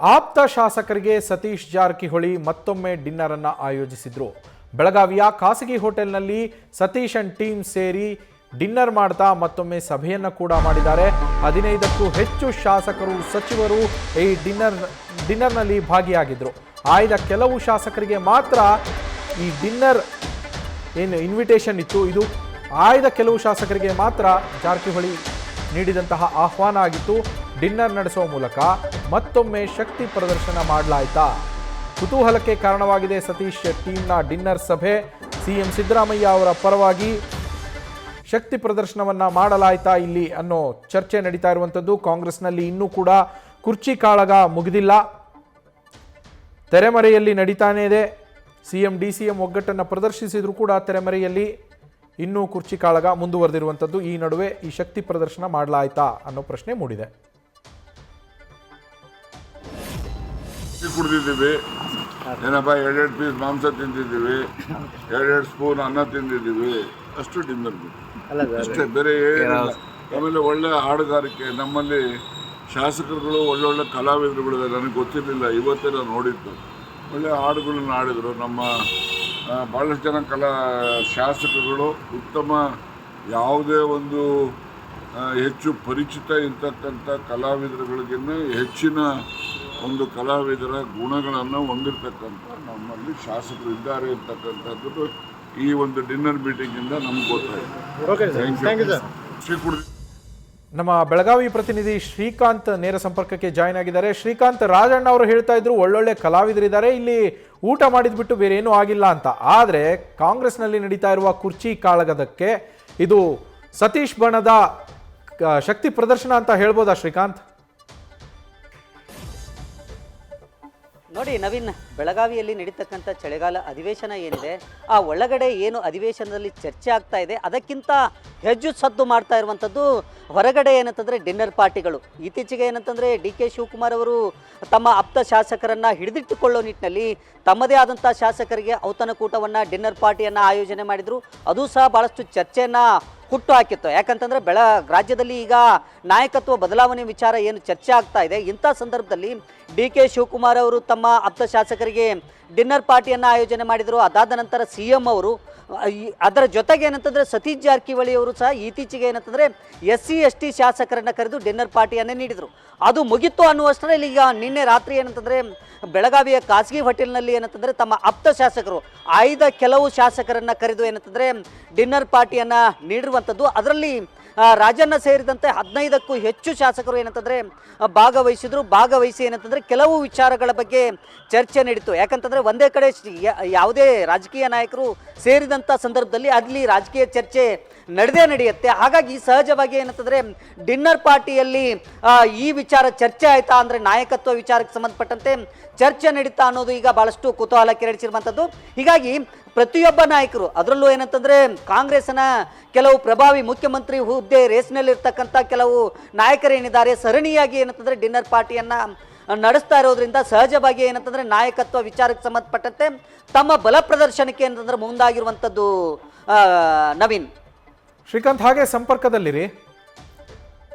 ಆಪ್ತ ಶಾಸಕರಿಗೆ ಸತೀಶ್ ಜಾರಕಿಹೊಳಿ ಮತ್ತೊಮ್ಮೆ ಡಿನ್ನರ್ ಅನ್ನು ಆಯೋಜಿಸಿದ್ರು. ಬೆಳಗಾವಿಯ ಖಾಸಗಿ ಹೋಟೆಲ್ನಲ್ಲಿ ಸತೀಶ್ ಅಂಡ್ ಟೀಮ್ ಸೇರಿ ಡಿನ್ನರ್ ಮಾಡ್ತಾ ಮತ್ತೊಮ್ಮೆ ಸಭೆಯನ್ನು ಕೂಡ ಮಾಡಿದ್ದಾರೆ. 15ಕ್ಕೂ ಹೆಚ್ಚು ಶಾಸಕರು ಸಚಿವರು ಈ ಡಿನ್ನರ್ನಲ್ಲಿ ಭಾಗಿಯಾಗಿದ್ರು. ಆಯ್ದ ಕೆಲವು ಶಾಸಕರಿಗೆ ಮಾತ್ರ ಈ ಡಿನ್ನರ್ ಏನು ಇನ್ವಿಟೇಷನ್ ಇತ್ತು, ಇದು ಆಯ್ದ ಕೆಲವು ಶಾಸಕರಿಗೆ ಮಾತ್ರ ಜಾರಕಿಹೊಳಿ ನೀಡಿದಂತಹ ಆಹ್ವಾನ ಆಗಿತ್ತು. ಡಿನ್ನರ್ ನಡೆಸುವ ಮೂಲಕ ಮತ್ತೊಮ್ಮೆ ಶಕ್ತಿ ಪ್ರದರ್ಶನ ಮಾಡಲಾಯಿತಾ? ಕುತೂಹಲಕ್ಕೆ ಕಾರಣವಾಗಿದೆ ಸತೀಶ್ ಟೀಮ್ನ ಡಿನ್ನರ್ ಸಭೆ. ಸಿಎಂ ಸಿದ್ದರಾಮಯ್ಯ ಅವರ ಪರವಾಗಿ ಶಕ್ತಿ ಪ್ರದರ್ಶನವನ್ನ ಮಾಡಲಾಯಿತಾ ಇಲ್ಲಿ ಅನ್ನೋ ಚರ್ಚೆ ನಡೀತಾ ಇರುವಂಥದ್ದು. ಕಾಂಗ್ರೆಸ್ನಲ್ಲಿ ಇನ್ನೂ ಕೂಡ ಕುರ್ಚಿ ಕಾಳಗ ಮುಗಿದಿಲ್ಲ, ತೆರೆಮರೆಯಲ್ಲಿ ನಡೀತಾನೇ ಇದೆ. ಸಿಎಂ ಡಿಸಿಎಂ ಒಗ್ಗಟ್ಟನ್ನು ಪ್ರದರ್ಶಿಸಿದ್ರು ಕೂಡ ತೆರೆಮರೆಯಲ್ಲಿ ಇನ್ನೂ ಕುರ್ಚಿ ಕಾಳಗ ಮುಂದುವರೆದಿರುವಂಥದ್ದು. ಈ ನಡುವೆ ಈ ಶಕ್ತಿ ಪ್ರದರ್ಶನ ಮಾಡಲಾಯ್ತಾ ಅನ್ನೋ ಪ್ರಶ್ನೆ ಮೂಡಿದೆ. ಕುಡಿದಿದ್ದೀವಿ ಏನಪ್ಪ, 2 ಪೀಸ್ ಮಾಂಸ ತಿಂದಿದ್ದೀವಿ, 2 ಸ್ಪೂನ್ ಅನ್ನ ತಿಂದಿದ್ದೀವಿ, ಅಷ್ಟು ಡಿನ್ನರ್ ಅಷ್ಟೇ, ಬೇರೆ ಏನಿಲ್ಲ. ಆಮೇಲೆ ಒಳ್ಳೆ ಹಾಡುಗಾರಿಕೆ, ನಮ್ಮಲ್ಲಿ ಶಾಸಕರುಗಳು ಒಳ್ಳೊಳ್ಳೆ ಕಲಾವಿದರುಗಳಿದೆ, ನನಗೆ ಗೊತ್ತಿರಲಿಲ್ಲ, ಇವತ್ತೇ ನಾನು ನೋಡಿದ್ದು. ಒಳ್ಳೆ ಹಾಡುಗಳನ್ನ ಹಾಡಿದರು. ನಮ್ಮ ಭಾಳಷ್ಟು ಜನ ಶಾಸಕರುಗಳು ಉತ್ತಮ, ಯಾವುದೇ ಒಂದು ಹೆಚ್ಚು ಪರಿಚಿತ ಇರ್ತಕ್ಕಂಥ ಕಲಾವಿದರುಗಳಿಗಿನ್ನ ಹೆಚ್ಚಿನ ಒಂದು ಕಲಾವಿದರ ಗುಣಗಳನ್ನು ಹೊಂದಿರತಕ್ಕಂಥ ನಮ್ಮಲ್ಲಿ ಶಾಸಕರು ಇದ್ದಾರೆ ಇರ್ತಕ್ಕಂಥದ್ದು ಈ ಒಂದು ಡಿನ್ನರ್ ಮೀಟಿಂಗಿಂದ ನಮ್ಗೆ ಗೊತ್ತಾಯಿತು. ನಮ್ಮ ಬೆಳಗಾವಿ ಪ್ರತಿನಿಧಿ ಶ್ರೀಕಾಂತ್ ನೇರ ಸಂಪರ್ಕಕ್ಕೆ ಜಾಯ್ನ್ ಆಗಿದ್ದಾರೆ. ಶ್ರೀಕಾಂತ್, ರಾಜಣ್ಣ ಅವರು ಹೇಳ್ತಾ ಇದ್ರು ಒಳ್ಳೊಳ್ಳೆ ಕಲಾವಿದರಿದ್ದಾರೆ, ಇಲ್ಲಿ ಊಟ ಮಾಡಿದ್ಬಿಟ್ಟು ಬೇರೆ ಏನೂ ಆಗಿಲ್ಲ ಅಂತ. ಆದರೆ ಕಾಂಗ್ರೆಸ್ನಲ್ಲಿ ನಡೀತಾ ಇರುವ ಕುರ್ಚಿ ಕಾಳಗದಕ್ಕೆ ಇದು ಸತೀಶ್ ಬಣದ ಶಕ್ತಿ ಪ್ರದರ್ಶನ ಅಂತ ಹೇಳ್ಬೋದಾ ಶ್ರೀಕಾಂತ್? ನೋಡಿ ನವೀನ್, ಬೆಳಗಾವಿಯಲ್ಲಿ ನಡೀತಕ್ಕಂಥ ಚಳಿಗಾಲ ಅಧಿವೇಶನ ಏನಿದೆ, ಆ ಒಳಗಡೆ ಏನು ಅಧಿವೇಶನದಲ್ಲಿ ಚರ್ಚೆ ಆಗ್ತಾ ಇದೆ ಅದಕ್ಕಿಂತ ಹೆಚ್ಚು ಸದ್ದು ಮಾಡ್ತಾ ಇರುವಂಥದ್ದು ಹೊರಗಡೆ ಏನಂತಂದರೆ ಡಿನ್ನರ್ ಪಾರ್ಟಿಗಳು. ಇತ್ತೀಚೆಗೆ ಏನಂತಂದರೆ ಡಿ ಕೆ ಶಿವಕುಮಾರ್ ಅವರು ತಮ್ಮ ಆಪ್ತ ಶಾಸಕರನ್ನು ಹಿಡಿದಿಟ್ಟುಕೊಳ್ಳೋ ನಿಟ್ಟಿನಲ್ಲಿ ತಮ್ಮದೇ ಆದಂಥ ಶಾಸಕರಿಗೆ ಔತಣಕೂಟವನ್ನು ಡಿನ್ನರ್ ಪಾರ್ಟಿಯನ್ನು ಆಯೋಜನೆ ಮಾಡಿದರು. ಅದು ಸಹ ಭಾಳಷ್ಟು ಚರ್ಚೆಯನ್ನು ಹುಟ್ಟು ಹಾಕಿತ್ತು. ಯಾಕಂತಂದರೆ ರಾಜ್ಯದಲ್ಲಿ ಈಗ ನಾಯಕತ್ವ ಬದಲಾವಣೆ ವಿಚಾರ ಏನು ಚರ್ಚೆ ಆಗ್ತಾ ಇದೆ, ಇಂಥ ಸಂದರ್ಭದಲ್ಲಿ ಡಿ ಕೆ ಶಿವಕುಮಾರ್ ಅವರು ತಮ್ಮ ಆಪ್ತ ಶಾಸಕರಿಗೆ ಡಿನ್ನರ್ ಪಾರ್ಟಿಯನ್ನು ಆಯೋಜನೆ ಮಾಡಿದರು. ಅದಾದ ನಂತರ ಸಿ ಎಂ ಅವರು ಅದರ ಜೊತೆಗೆ ಏನಂತಂದರೆ ಸತೀಶ್ ಜಾರಕಿಹೊಳಿ ಅವರು ಸಹ ಇತ್ತೀಚೆಗೆ ಏನಂತಂದರೆ SC ST ಶಾಸಕರನ್ನು ಕರೆದು ಡಿನ್ನರ್ ಪಾರ್ಟಿಯನ್ನು ನೀಡಿದರು. ಅದು ಮುಗಿತು ಅನ್ನುವಷ್ಟರಲ್ಲಿ ಈಗ ನಿನ್ನೆ ರಾತ್ರಿ ಏನಂತಂದರೆ ಬೆಳಗಾವಿಯ ಖಾಸಗಿ ಹೋಟೆಲ್ನಲ್ಲಿ ಏನಂತಂದರೆ ತಮ್ಮ ಆಪ್ತ ಶಾಸಕರು ಆಯ್ದ ಕೆಲವು ಶಾಸಕರನ್ನು ಕರೆದು ಏನಂತಂದರೆ ಡಿನ್ನರ್ ಪಾರ್ಟಿಯನ್ನು ನೀಡಿರುವಂಥದ್ದು. ಅದರಲ್ಲಿ ರಾಜಣ್ಣ ಸೇರಿದಂತೆ 15ಕ್ಕೂ ಹೆಚ್ಚು ಶಾಸಕರು ಏನಂತಂದರೆ ಭಾಗವಹಿಸಿ ಏನಂತಂದರೆ ಕೆಲವು ವಿಚಾರಗಳ ಬಗ್ಗೆ ಚರ್ಚೆ ನಡೀತು. ಯಾಕಂತಂದರೆ ಒಂದೇ ಕಡೆ ಯಾವುದೇ ರಾಜಕೀಯ ನಾಯಕರು ಸೇರಿದಂಥ ಸಂದರ್ಭದಲ್ಲಿ ಅಲ್ಲಿ ರಾಜಕೀಯ ಚರ್ಚೆ ನಡೆಯುತ್ತೆ. ಹಾಗಾಗಿ ಸಹಜವಾಗಿ ಏನಂತಂದರೆ ಡಿನ್ನರ್ ಪಾರ್ಟಿಯಲ್ಲಿ ಈ ವಿಚಾರ ಚರ್ಚೆ ಆಯಿತಾ ಅಂದರೆ ನಾಯಕತ್ವ ವಿಚಾರಕ್ಕೆ ಸಂಬಂಧಪಟ್ಟಂತೆ ಚರ್ಚೆ ನಡೀತಾ ಅನ್ನೋದು ಈಗ ಭಾಳಷ್ಟು ಕುತೂಹಲ ಕೆರಳಿಸಿರುವಂಥದ್ದು. ಹೀಗಾಗಿ ಪ್ರತಿಯೊಬ್ಬ ನಾಯಕರು, ಅದರಲ್ಲೂ ಏನಂತಂದರೆ ಕಾಂಗ್ರೆಸ್ನ ಕೆಲವು ಪ್ರಭಾವಿ ಮುಖ್ಯಮಂತ್ರಿ ಹುದ್ದೆ ರೇಸ್ನಲ್ಲಿರ್ತಕ್ಕಂಥ ಕೆಲವು ನಾಯಕರೇನಿದ್ದಾರೆ ಸರಣಿಯಾಗಿ ಏನಂತಂದರೆ ಡಿನ್ನರ್ ಪಾರ್ಟಿಯನ್ನು ನಡೆಸ್ತಾ ಇರೋದ್ರಿಂದ ಸಹಜವಾಗಿ ಏನಂತಂದರೆ ನಾಯಕತ್ವ ವಿಚಾರಕ್ಕೆ ಸಂಬಂಧಪಟ್ಟಂತೆ ತಮ್ಮ ಬಲ ಪ್ರದರ್ಶನಕ್ಕೆ ಏನಂತಂದರೆ ಮುಂದಾಗಿರುವಂಥದ್ದು. ನವೀನ್, ಶ್ರೀಕಾಂತ್ ಹಾಗೆ ಸಂಪರ್ಕದಲ್ಲಿರಿ.